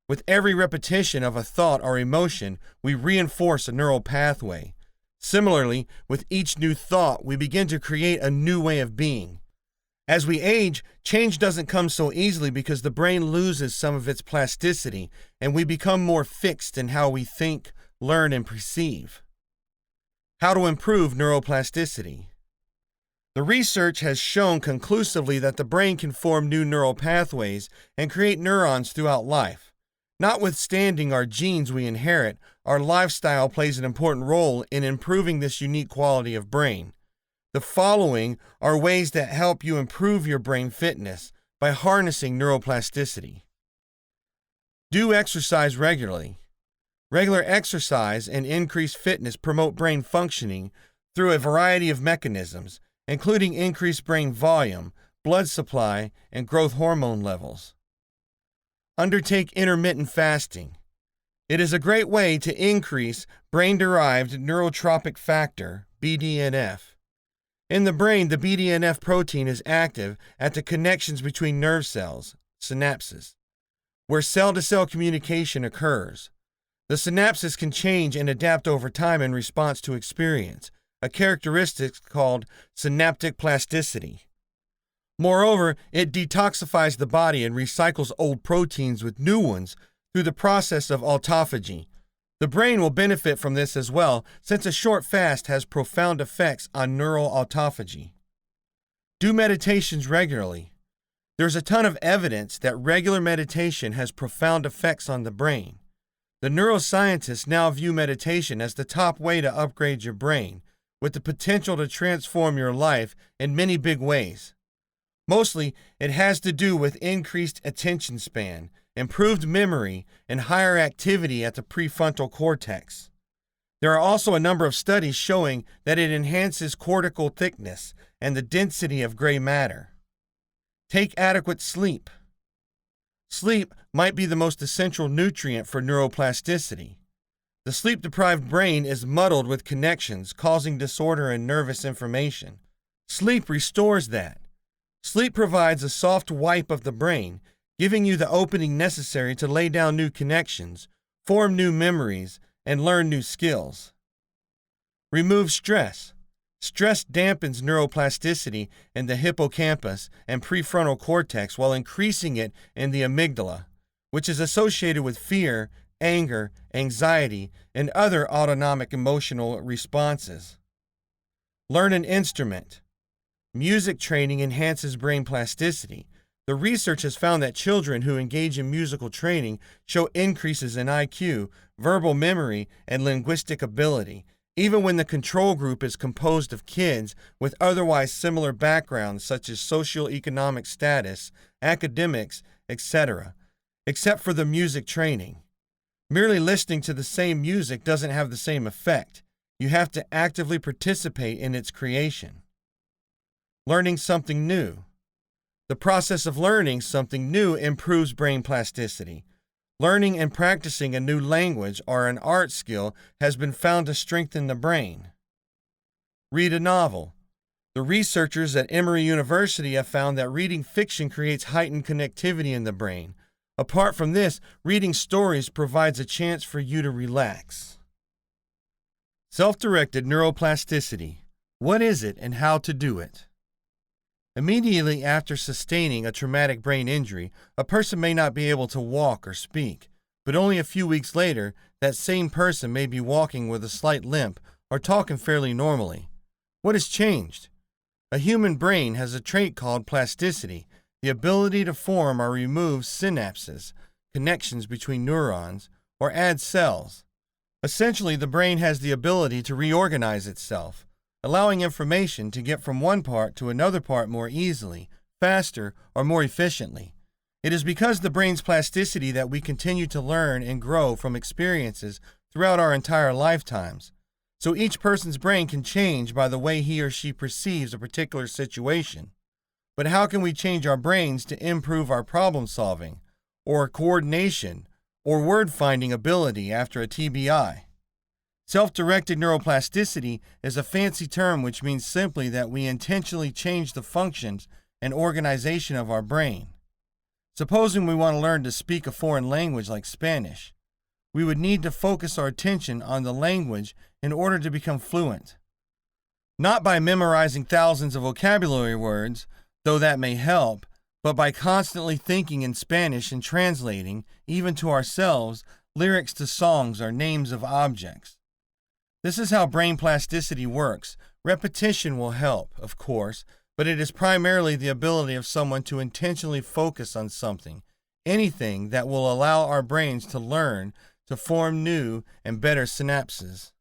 With every repetition of a thought or emotion, we reinforce a neural pathway. Similarly, with each new thought, we begin to create a new way of being. As we age, change doesn't come so easily because the brain loses some of its plasticity, and we become more fixed in how we think, learn, and perceive. How to improve neuroplasticity. The research has shown conclusively that the brain can form new neural pathways and create neurons throughout life. Notwithstanding our genes we inherit, our lifestyle plays an important role in improving this unique quality of brain. The following are ways that help you improve your brain fitness by harnessing neuroplasticity. Do exercise regularly. Regular exercise and increased fitness promote brain functioning through a variety of mechanisms, including increased brain volume, blood supply, and growth hormone levels. Undertake intermittent fasting. It is a great way to increase brain-derived neurotrophic factor, BDNF. In the brain, the BDNF protein is active at the connections between nerve cells, synapses, where cell-to-cell communication occurs. The synapses can change and adapt over time in response to experience, a characteristic called synaptic plasticity. Moreover, it detoxifies the body and recycles old proteins with new ones through the process of autophagy. The brain will benefit from this as well, since a short fast has profound effects on neural autophagy. Do meditations regularly. There's a ton of evidence that regular meditation has profound effects on the brain. The neuroscientists now view meditation as the top way to upgrade your brain, with the potential to transform your life in many big ways. Mostly, it has to do with increased attention span, improved memory, and higher activity at the prefrontal cortex. There are also a number of studies showing that it enhances cortical thickness and the density of gray matter. Take adequate sleep. Sleep might be the most essential nutrient for neuroplasticity. The sleep-deprived brain is muddled with connections, causing disorder and nervous inflammation. Sleep restores that. Sleep provides a soft wipe of the brain, giving you the opening necessary to lay down new connections, form new memories, and learn new skills. Remove stress. Stress dampens neuroplasticity in the hippocampus and prefrontal cortex while increasing it in the amygdala, which is associated with fear, anger, anxiety, and other autonomic emotional responses. Learn an instrument. Music training enhances brain plasticity. The research has found that children who engage in musical training show increases in IQ, verbal memory, and linguistic ability, even when the control group is composed of kids with otherwise similar backgrounds such as socioeconomic status, academics, etc., except for the music training. Merely listening to the same music doesn't have the same effect. You have to actively participate in its creation. Learning something new. The process of learning something new improves brain plasticity. Learning and practicing a new language or an art skill has been found to strengthen the brain. Read a novel. The researchers at Emory University have found that reading fiction creates heightened connectivity in the brain. Apart from this, reading stories provides a chance for you to relax. Self-directed neuroplasticity. What is it and how to do it? Immediately after sustaining a traumatic brain injury, a person may not be able to walk or speak, but only a few weeks later, that same person may be walking with a slight limp or talking fairly normally. What has changed? A human brain has a trait called plasticity, the ability to form or remove synapses, connections between neurons, or add cells. Essentially, the brain has the ability to reorganize itself, allowing information to get from one part to another part more easily, faster, or more efficiently. It is because of the brain's plasticity that we continue to learn and grow from experiences throughout our entire lifetimes. So each person's brain can change by the way he or she perceives a particular situation. But how can we change our brains to improve our problem solving, or coordination, or word-finding ability after a TBI? Self-directed neuroplasticity is a fancy term which means simply that we intentionally change the functions and organization of our brain. Supposing we want to learn to speak a foreign language like Spanish, we would need to focus our attention on the language in order to become fluent. Not by memorizing thousands of vocabulary words, though that may help, but by constantly thinking in Spanish and translating, even to ourselves, lyrics to songs or names of objects. This is how brain plasticity works. Repetition will help, of course, but it is primarily the ability of someone to intentionally focus on something, anything that will allow our brains to learn, to form new and better synapses.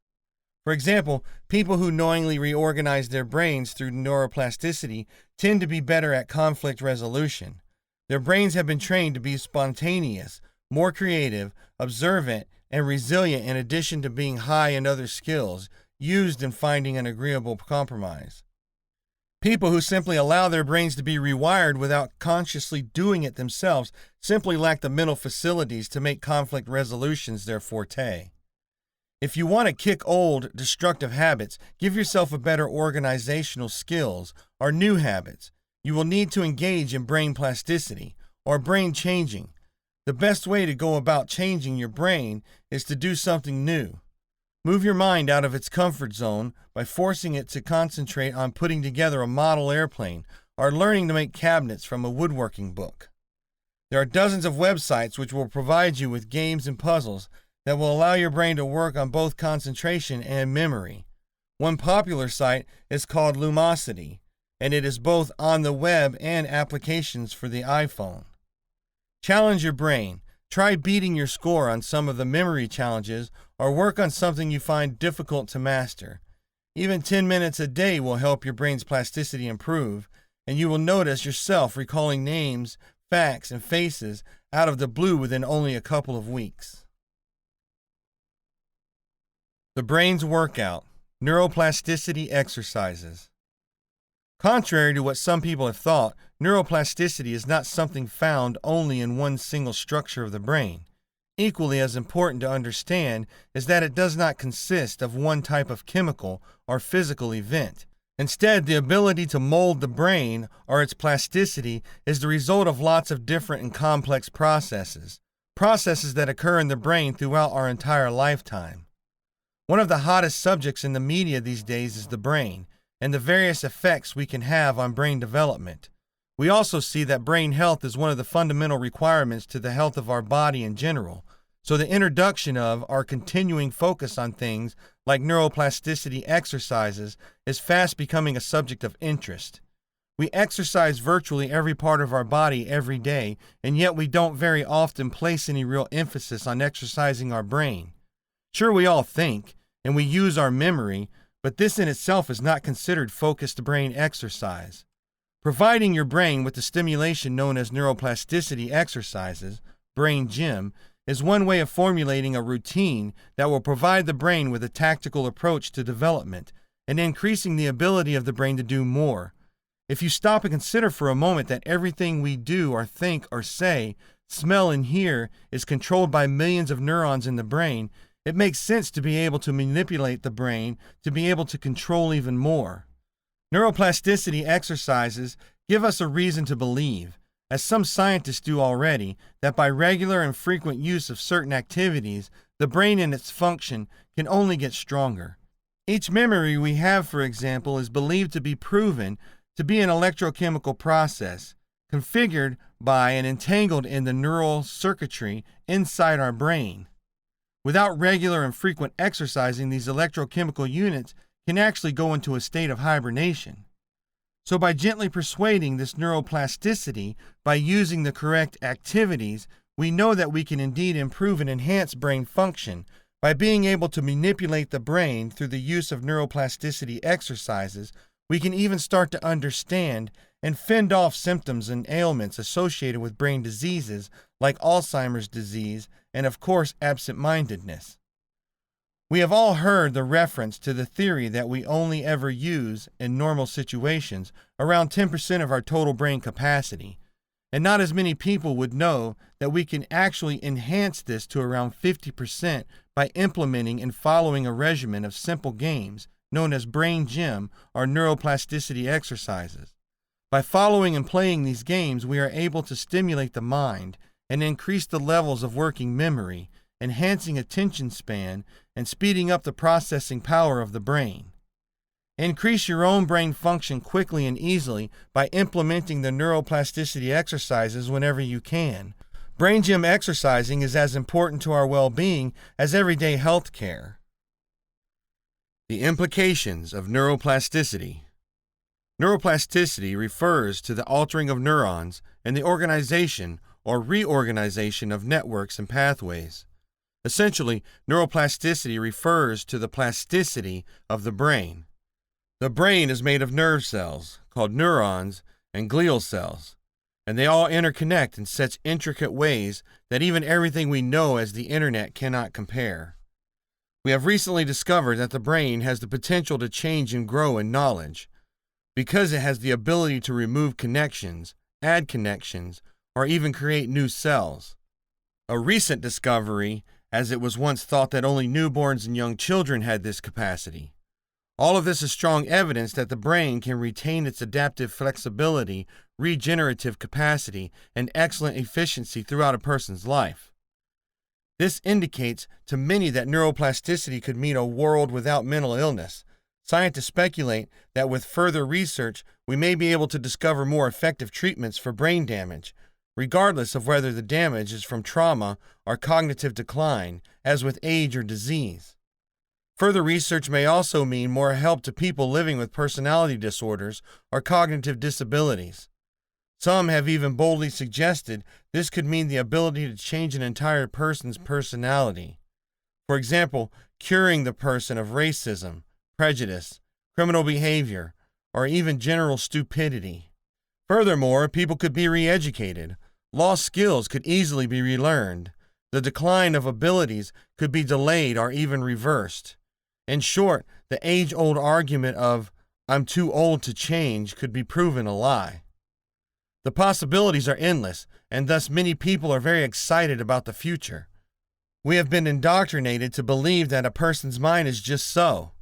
For example, people who knowingly reorganize their brains through neuroplasticity tend to be better at conflict resolution. Their brains have been trained to be spontaneous, more creative, observant, and resilient in addition to being high in other skills used in finding an agreeable compromise. People who simply allow their brains to be rewired without consciously doing it themselves simply lack the mental facilities to make conflict resolutions their forte. If you want to kick old, destructive habits, give yourself a better organizational skills or new habits. You will need to engage in brain plasticity or brain changing. The best way to go about changing your brain is to do something new. Move your mind out of its comfort zone by forcing it to concentrate on putting together a model airplane or learning to make cabinets from a woodworking book. There are dozens of websites which will provide you with games and puzzles that will allow your brain to work on both concentration and memory. One popular site is called Lumosity, and it is both on the web and applications for the iPhone. Challenge your brain. Try beating your score on some of the memory challenges or work on something you find difficult to master. Even 10 minutes a day will help your brain's plasticity improve, and you will notice yourself recalling names, facts, and faces out of the blue within only a couple of weeks. The brain's workout. Neuroplasticity exercises. Contrary to what some people have thought, neuroplasticity is not something found only in one single structure of the brain. Equally as important to understand is that it does not consist of one type of chemical or physical event. Instead, the ability to mold the brain or its plasticity is the result of lots of different and complex processes that occur in the brain throughout our entire lifetime. One of the hottest subjects in the media these days is the brain and the various effects we can have on brain development. We also see that brain health is one of the fundamental requirements to the health of our body in general, so the introduction of our continuing focus on things like neuroplasticity exercises is fast becoming a subject of interest. We exercise virtually every part of our body every day, and yet we don't very often place any real emphasis on exercising our brain. Sure, we all think, and we use our memory, but this in itself is not considered focused brain exercise. Providing your brain with the stimulation known as neuroplasticity exercises, brain gym, is one way of formulating a routine that will provide the brain with a tactical approach to development and increasing the ability of the brain to do more. If you stop and consider for a moment that everything we do or think or say smell, and hear is controlled by millions of neurons in the brain, it makes sense to be able to manipulate the brain to be able to control even more. Neuroplasticity exercises give us a reason to believe, as some scientists do already, that by regular and frequent use of certain activities, the brain and its function can only get stronger. Each memory we have, for example, is believed to be proven to be an electrochemical process, configured by and entangled in the neural circuitry inside our brain. Without regular and frequent exercising, these electrochemical units can actually go into a state of hibernation. So by gently persuading this neuroplasticity by using the correct activities, we know that we can indeed improve and enhance brain function by being able to manipulate the brain through the use of neuroplasticity exercises. We can even start to understand and fend off symptoms and ailments associated with brain diseases like Alzheimer's disease and, of course, absent-mindedness. We have all heard the reference to the theory that we only ever use, in normal situations, around 10% of our total brain capacity, and not as many people would know that we can actually enhance this to around 50% by implementing and following a regimen of simple games known as brain gym or neuroplasticity exercises. By following and playing these games, we are able to stimulate the mind and increase the levels of working memory, enhancing attention span, and speeding up the processing power of the brain. Increase your own brain function quickly and easily by implementing the neuroplasticity exercises whenever you can. Brain gym exercising is as important to our well-being as everyday health care. The implications of neuroplasticity. Neuroplasticity refers to the altering of neurons and the organization or reorganization of networks and pathways. Essentially, neuroplasticity refers to the plasticity of the brain. The brain is made of nerve cells, called neurons, and glial cells, and they all interconnect in such intricate ways that even everything we know as the internet cannot compare. We have recently discovered that the brain has the potential to change and grow in knowledge, because it has the ability to remove connections, add connections, or even create new cells. A recent discovery, as it was once thought that only newborns and young children had this capacity. All of this is strong evidence that the brain can retain its adaptive flexibility, regenerative capacity, and excellent efficiency throughout a person's life. This indicates to many that neuroplasticity could mean a world without mental illness. Scientists speculate that with further research, we may be able to discover more effective treatments for brain damage, regardless of whether the damage is from trauma or cognitive decline, as with age or disease. Further research may also mean more help to people living with personality disorders or cognitive disabilities. Some have even boldly suggested this could mean the ability to change an entire person's personality. For example, curing the person of racism, prejudice, criminal behavior, or even general stupidity. Furthermore, people could be re-educated. Lost skills could easily be relearned. The decline of abilities could be delayed or even reversed. In short, the age-old argument of, "I'm too old to change," could be proven a lie. The possibilities are endless, and thus many people are very excited about the future. We have been indoctrinated to believe that a person's mind is just so,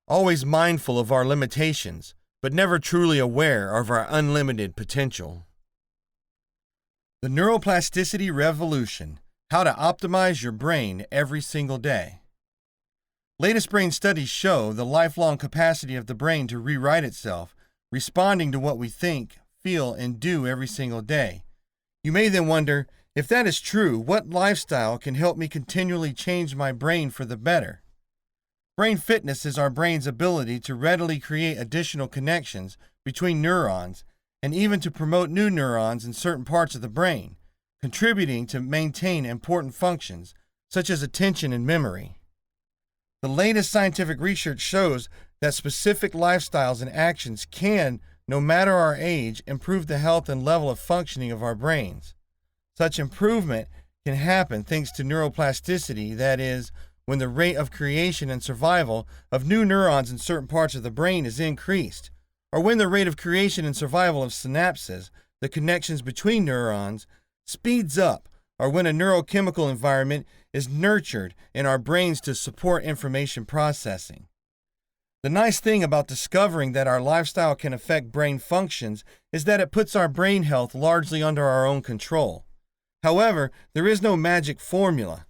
always mindful of our limitations, but never truly aware of our unlimited potential. The Neuroplasticity Revolution: How to Optimize Your Brain Every Single Day. Latest brain studies show the lifelong capacity of the brain to rewrite itself, responding to what we think, feel, and do every single day. You may then wonder, if that is true, what lifestyle can help me continually change my brain for the better? Brain fitness is our brain's ability to readily create additional connections between neurons and even to promote new neurons in certain parts of the brain, contributing to maintain important functions such as attention and memory. The latest scientific research shows that specific lifestyles and actions can, no matter our age, improve the health and level of functioning of our brains. Such improvement can happen thanks to neuroplasticity, that is, when the rate of creation and survival of new neurons in certain parts of the brain is increased, or when the rate of creation and survival of synapses, the connections between neurons, speeds up or when a neurochemical environment is nurtured in our brains to support information processing. The nice thing about discovering that our lifestyle can affect brain functions is that it puts our brain health largely under our own control. However, there is no magic formula.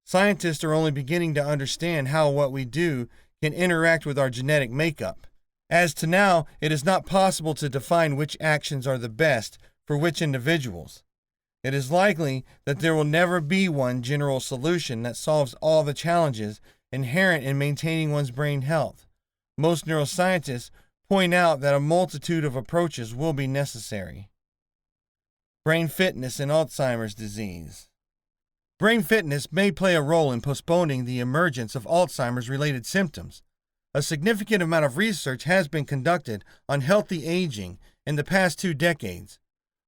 Scientists are only beginning to understand how what we do can interact with our genetic makeup. As to now, it is not possible to define which actions are the best for which individuals. It is likely that there will never be one general solution that solves all the challenges inherent in maintaining one's brain health. Most neuroscientists point out that a multitude of approaches will be necessary. Brain fitness in Alzheimer's disease. Brain fitness may play a role in postponing the emergence of Alzheimer's-related symptoms. A significant amount of research has been conducted on healthy aging in the past 2 decades.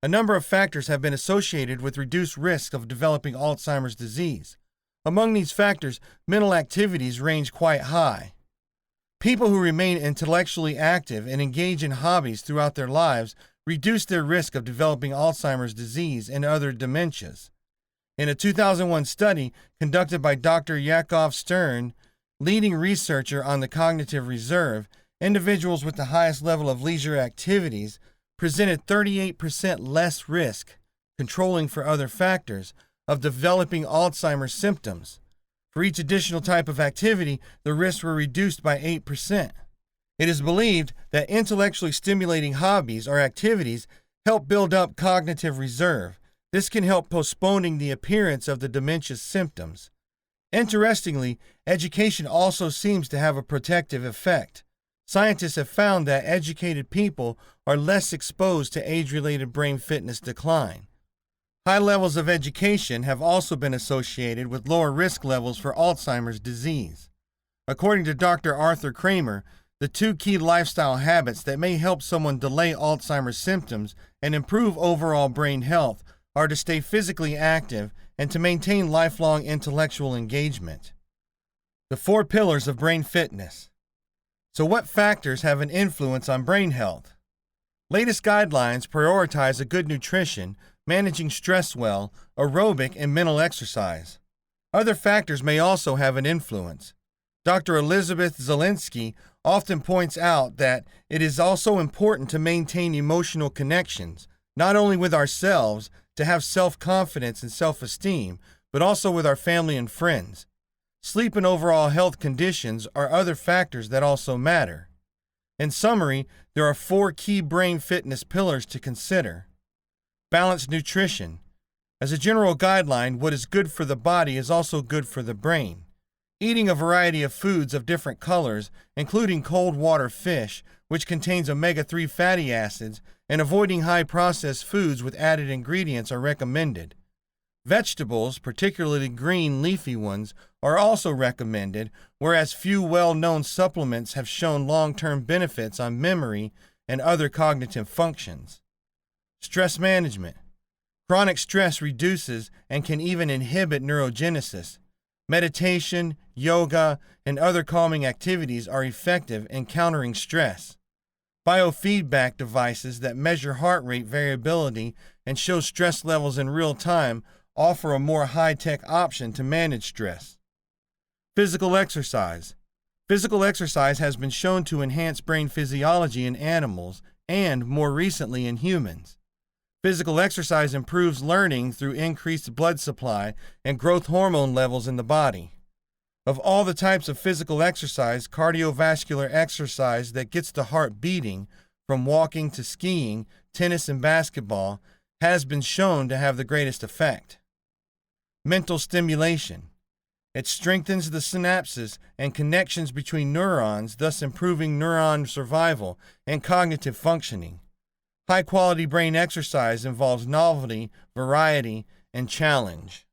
A number of factors have been associated with reduced risk of developing Alzheimer's disease. Among these factors, mental activities range quite high. People who remain intellectually active and engage in hobbies throughout their lives reduce their risk of developing Alzheimer's disease and other dementias. In a 2001 study conducted by Dr. Yakov Stern, leading researcher on the cognitive reserve, individuals with the highest level of leisure activities presented 38% less risk, controlling for other factors, of developing Alzheimer's symptoms. For each additional type of activity, the risks were reduced by 8%. It is believed that intellectually stimulating hobbies or activities help build up cognitive reserve. This can help postponing the appearance of the dementia symptoms. Interestingly, education also seems to have a protective effect. Scientists have found that educated people are less exposed to age-related brain fitness decline. High levels of education have also been associated with lower risk levels for Alzheimer's disease. According to Dr. Arthur Kramer, the 2 key lifestyle habits that may help someone delay Alzheimer's symptoms and improve overall brain health are to stay physically active and to maintain lifelong intellectual engagement. The 4 pillars of brain fitness. So what factors have an influence on brain health? Latest guidelines prioritize a good nutrition, managing stress well, aerobic and mental exercise. Other factors may also have an influence. Dr. Elizabeth Zielinski often points out that it is also important to maintain emotional connections, not only with ourselves, to have self-confidence and self-esteem, but also with our family and friends. Sleep and overall health conditions are other factors that also matter. In summary, there are 4 key brain fitness pillars to consider. Balanced nutrition. As a general guideline, what is good for the body is also good for the brain. Eating a variety of foods of different colors, including cold water fish, which contains omega-3 fatty acids, and avoiding high-processed foods with added ingredients are recommended. Vegetables, particularly green leafy ones, are also recommended, whereas few well-known supplements have shown long-term benefits on memory and other cognitive functions. Stress management. Chronic stress reduces and can even inhibit neurogenesis. Meditation, yoga, and other calming activities are effective in countering stress. Biofeedback devices that measure heart rate variability and show stress levels in real time offer a more high-tech option to manage stress. Physical exercise. Physical exercise has been shown to enhance brain physiology in animals and, more recently, in humans. Physical exercise improves learning through increased blood supply and growth hormone levels in the body. Of all the types of physical exercise, cardiovascular exercise that gets the heart beating, from walking to skiing, tennis and basketball, has been shown to have the greatest effect. Mental stimulation. It strengthens the synapses and connections between neurons, thus improving neuron survival and cognitive functioning. High-quality brain exercise involves novelty, variety, and challenge.